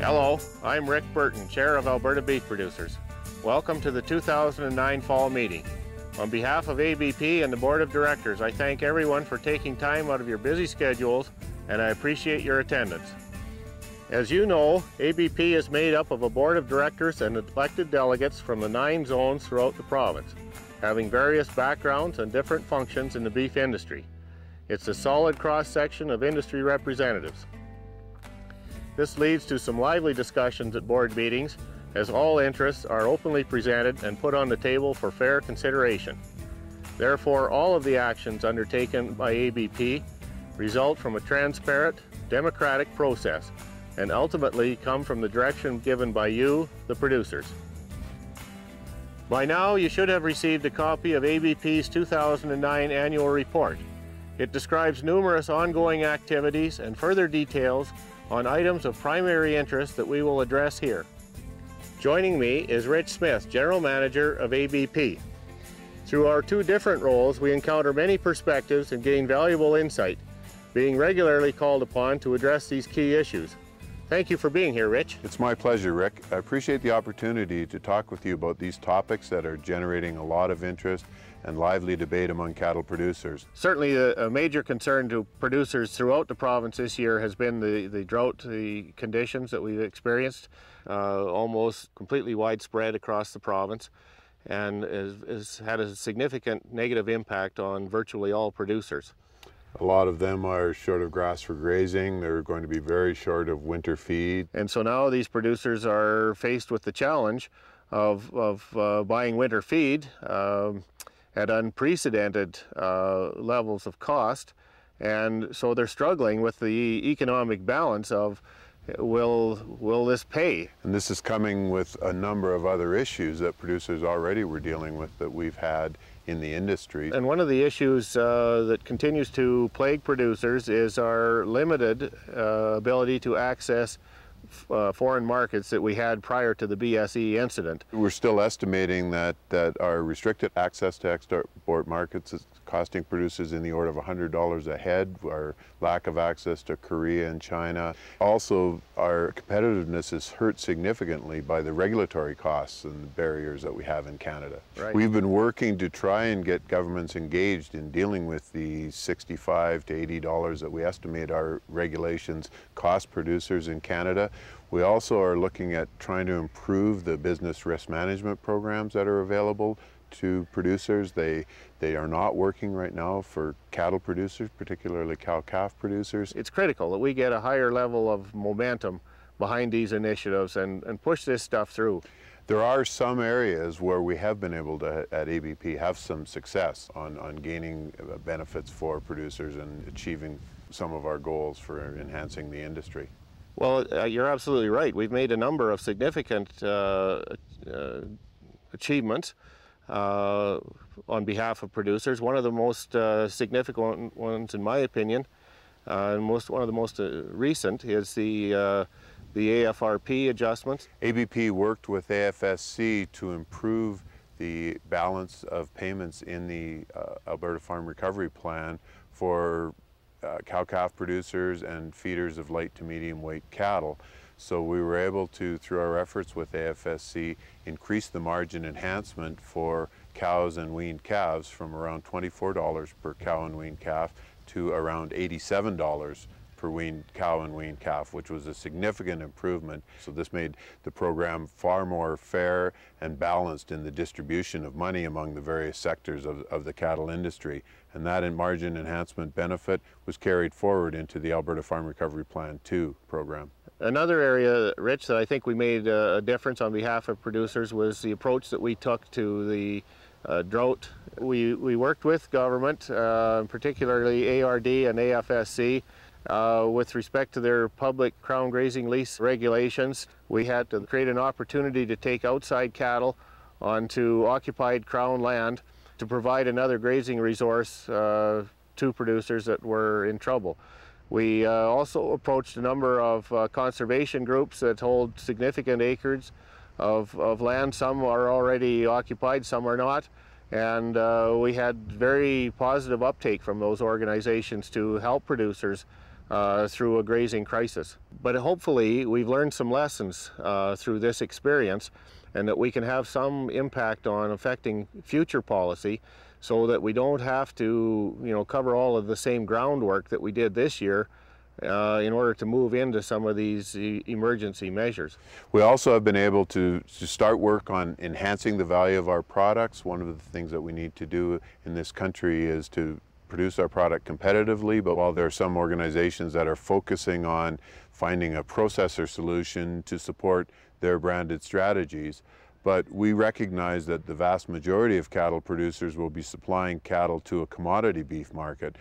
Hello, I'm Rick Burton, Chair of Alberta Beef Producers. Welcome to the 2009 Fall Meeting. On behalf of ABP and the Board of Directors, I thank everyone for taking time out of your busy schedules, and I appreciate your attendance. As you know, ABP is made up of a Board of Directors and elected delegates from the 9 zones throughout the province, having various backgrounds and different functions in the beef industry. It's a solid cross-section of industry representatives. This leads to some lively discussions at board meetings, as all interests are openly presented and put on the table for fair consideration. Therefore, all of the actions undertaken by ABP result from a transparent, democratic process and ultimately come from the direction given by you, the producers. By now, you should have received a copy of ABP's 2009 annual report. It describes numerous ongoing activities and further details on items of primary interest that we will address here. Joining me is Rich Smith, General Manager of ABP. Through our 2 different roles, we encounter many perspectives and gain valuable insight, being regularly called upon to address these key issues. Thank you for being here, Rich. It's my pleasure, Rick. I appreciate the opportunity to talk with you about these topics that are generating a lot of interest and lively debate among cattle producers. Certainly a major concern to producers throughout the province this year has been the drought, the conditions that we've experienced, almost completely widespread across the province, and has had a significant negative impact on virtually all producers. A lot of them are short of grass for grazing. They're going to be very short of winter feed. And so now these producers are faced with the challenge of buying winter feed at unprecedented levels of cost, and so they're struggling with the economic balance of will this pay? And this is coming with a number of other issues that producers already were dealing with that we've had in the industry. And one of the issues that continues to plague producers is our limited ability to access foreign markets that we had prior to the BSE incident. We're still estimating that our restricted access to export markets is costing producers in the order of $100 a head. Our lack of access to Korea and China. Also, our competitiveness is hurt significantly by the regulatory costs and the barriers that we have in Canada. Right. We've been working to try and get governments engaged in dealing with the $65 to $80 that we estimate our regulations cost producers in Canada. We also are looking at trying to improve the business risk management programs that are available to producers. They are not working right now for cattle producers, particularly cow-calf producers. It's critical that we get a higher level of momentum behind these initiatives and push this stuff through. There are some areas where we have been able to, at ABP, have some success on gaining benefits for producers and achieving some of our goals for enhancing the industry. Well, you're absolutely right. We've made a number of significant achievements on behalf of producers. One of the most significant ones, in my opinion, and one of the most recent, is the AFRP adjustments. ABP worked with AFSC to improve the balance of payments in the Alberta Farm Recovery Plan for cow-calf producers and feeders of light to medium weight cattle. So we were able to, through our efforts with AFSC, increase the margin enhancement for cows and weaned calves from around $24 per cow and weaned calf to around $87 per weaned cow and weaned calf, which was a significant improvement. So this made the program far more fair and balanced in the distribution of money among the various sectors of the cattle industry. And that margin enhancement benefit was carried forward into the Alberta Farm Recovery Plan 2 program. Another area, Rich, that I think we made a difference on behalf of producers was the approach that we took to the drought. We worked with government, particularly ARD and AFSC, with respect to their public crown grazing lease regulations. We had to create an opportunity to take outside cattle onto occupied crown land to provide another grazing resource to producers that were in trouble. We also approached a number of conservation groups that hold significant acres of land. Some are already occupied, some are not. And we had very positive uptake from those organizations to help producers through a grazing crisis. But hopefully we've learned some lessons through this experience, and that we can have some impact on affecting future policy, so that we don't have to, cover all of the same groundwork that we did this year in order to move into some of these emergency measures. We also have been able to start work on enhancing the value of our products. One of the things that we need to do in this country is to produce our product competitively, but while there are some organizations that are focusing on finding a processor solution to support their branded strategies, but we recognize that the vast majority of cattle producers will be supplying cattle to a commodity beef market.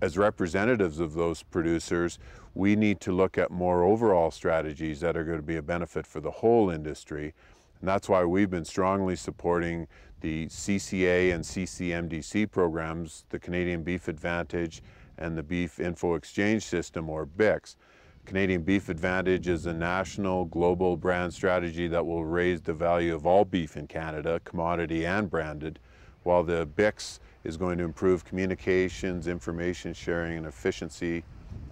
As representatives of those producers, we need to look at more overall strategies that are going to be a benefit for the whole industry. And that's why we've been strongly supporting the CCA and CCMDC programs, the Canadian Beef Advantage and the Beef Info Exchange System, or BIX. Canadian Beef Advantage is a national global brand strategy that will raise the value of all beef in Canada, commodity and branded, while the BIX is going to improve communications, information sharing, and efficiency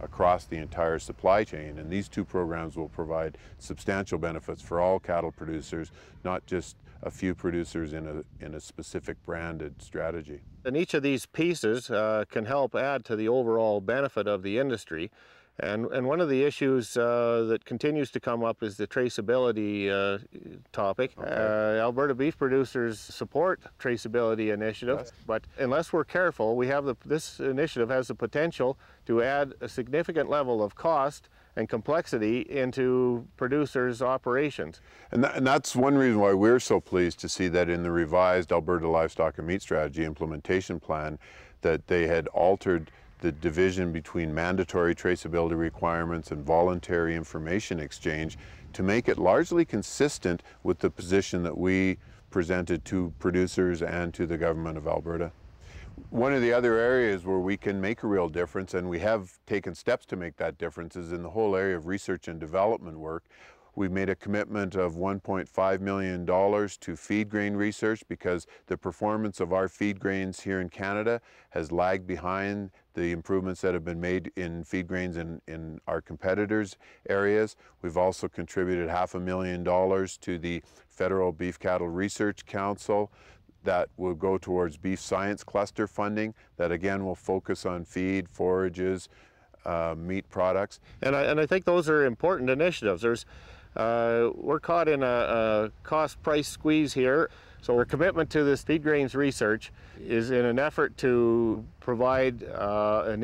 across the entire supply chain. And these two programs will provide substantial benefits for all cattle producers, not just a few producers in a specific branded strategy. And each of these pieces can help add to the overall benefit of the industry. And one of the issues that continues to come up is the traceability topic. Okay. Alberta Beef Producers support traceability initiative, yes. But unless we're careful, this initiative has the potential to add a significant level of cost and complexity into producers' operations. And that's one reason why we're so pleased to see that in the revised Alberta Livestock and Meat Strategy implementation plan, that they had altered the division between mandatory traceability requirements and voluntary information exchange to make it largely consistent with the position that we presented to producers and to the government of Alberta. One of the other areas where we can make a real difference, and we have taken steps to make that difference, is in the whole area of research and development work. We've made a commitment of $1.5 million to feed grain research, because the performance of our feed grains here in Canada has lagged behind the improvements that have been made in feed grains in our competitors' areas. We've also contributed $500,000 to the Federal Beef Cattle Research Council that will go towards beef science cluster funding, that again will focus on feed, forages, meat products. And I think those are important initiatives. We're caught in a cost-price squeeze here. So our commitment to this feed grains research is in an effort to provide an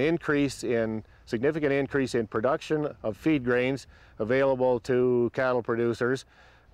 significant increase in production of feed grains available to cattle producers,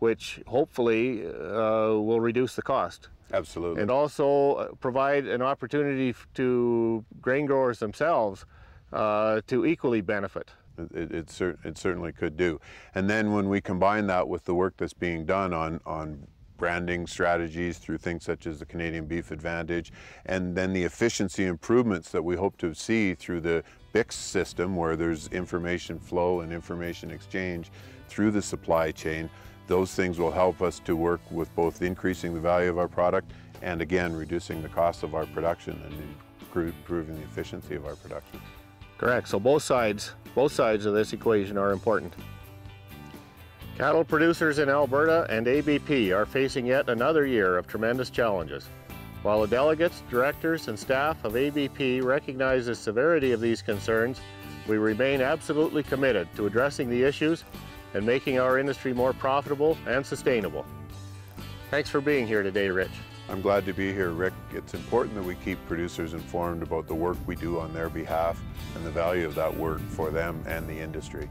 which hopefully will reduce the cost. Absolutely. And also provide an opportunity to grain growers themselves to equally benefit. It certainly could do. And then when we combine that with the work that's being done on branding strategies through things such as the Canadian Beef Advantage, and then the efficiency improvements that we hope to see through the BIX system, where there's information flow and information exchange through the supply chain, those things will help us to work with both increasing the value of our product and, again, reducing the cost of our production and improving the efficiency of our production. Correct. So both sides of this equation are important. Cattle producers in Alberta and ABP are facing yet another year of tremendous challenges. While the delegates, directors, and staff of ABP recognize the severity of these concerns, we remain absolutely committed to addressing the issues and making our industry more profitable and sustainable. Thanks for being here today, Rich. I'm glad to be here, Rick. It's important that we keep producers informed about the work we do on their behalf and the value of that work for them and the industry.